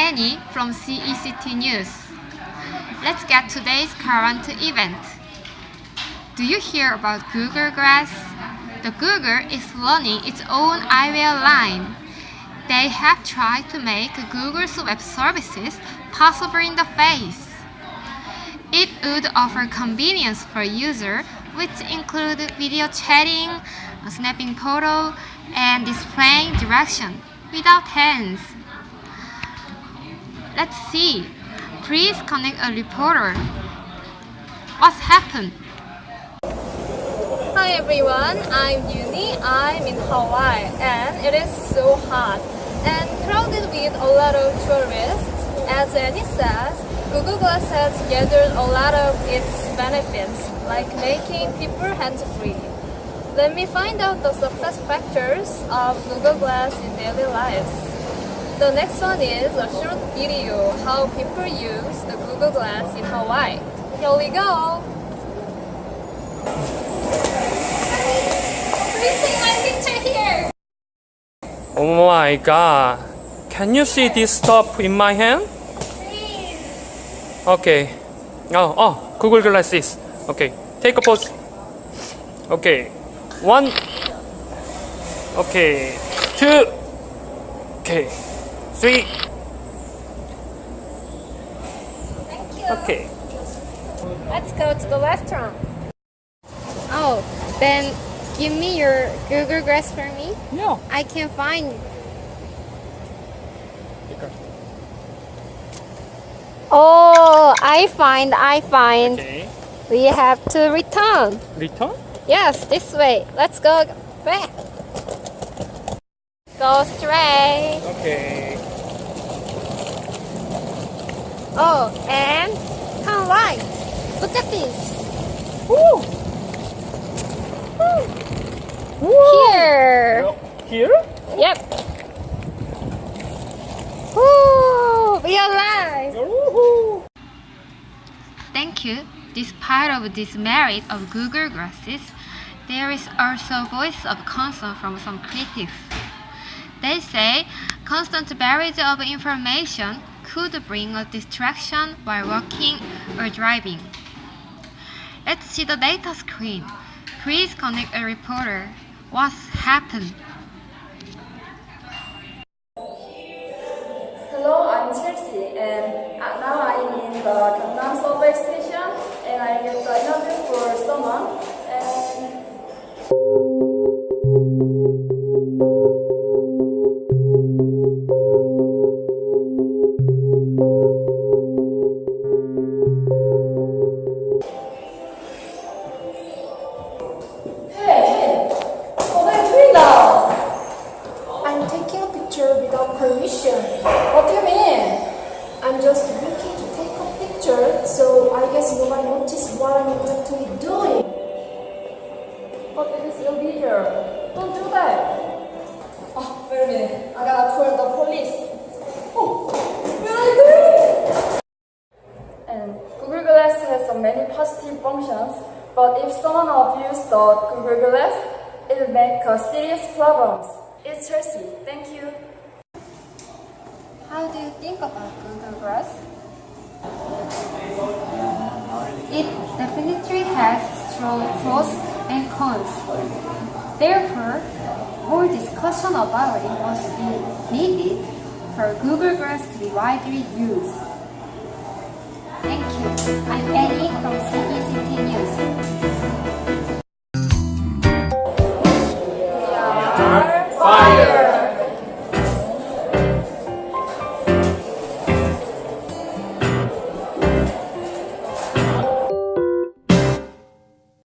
Annie from CECT News. Let's get today's current event. Do you hear about Google Glass? The Google is launching its own eyewear line. They have tried to make Google's web services possible in the face. It would offer convenience for users, which include video chatting, snapping photo, and displaying direction without hands. Let's see. Please connect a reporter. What's happened? Hi everyone, I'm Yuni. I'm in Hawaii and it is so hot and crowded with a lot of tourists. As Annie says, Google Glass has gathered a lot of its benefits, like making people hands-free. Let me find out the success factors of Google Glass in daily lives. The next one is a short video how people use the Google Glass in Hawaii. Here we go! Please take my picture here! Oh my god. Can you see this stuff in my hand? Please! Okay. Oh, Google Glasses. Okay. Take a pose. Okay. 1. Okay. 2. Okay. 3. Thank you! Okay. Let's go to the restaurant. Oh, then give me your Google Glass for me. Yeah. I can find. Oh, I find. Okay. We have to return. Return? Yes, this way. Let's go back. Go straight. Okay. Oh, and turn right. Look at this. Woo! Here. Here? Yep. Woo! We are live. Woohoo! Thank you. Despite of this merit of Google Glasses, there is also voice of concern from some critics. They say constant barrage of information could bring a distraction while walking or driving. Let's see the data screen. Please connect a reporter. What's happened? Hello, I'm Chelsea, and now I'm in the Gangnam subway station, and I get the interview for someone. And I'm taking a picture without permission. What do you mean? I'm just looking to take a picture, so I guess nobody noticed what I'm actually doing. but it is illegal. Don't do that. Oh, wait a minute. I gotta call the police. Oh, where are you going? And Google Glass has so many positive functions, but if someone abuses the Google Glass, it will make serious problems. It's Chelsea. Thank you. How do you think about Google Glass? It definitely has strong pros and cons. Therefore, more discussion about it must be needed for Google Glass to be widely used. Thank you. I'm Annie from CECT News.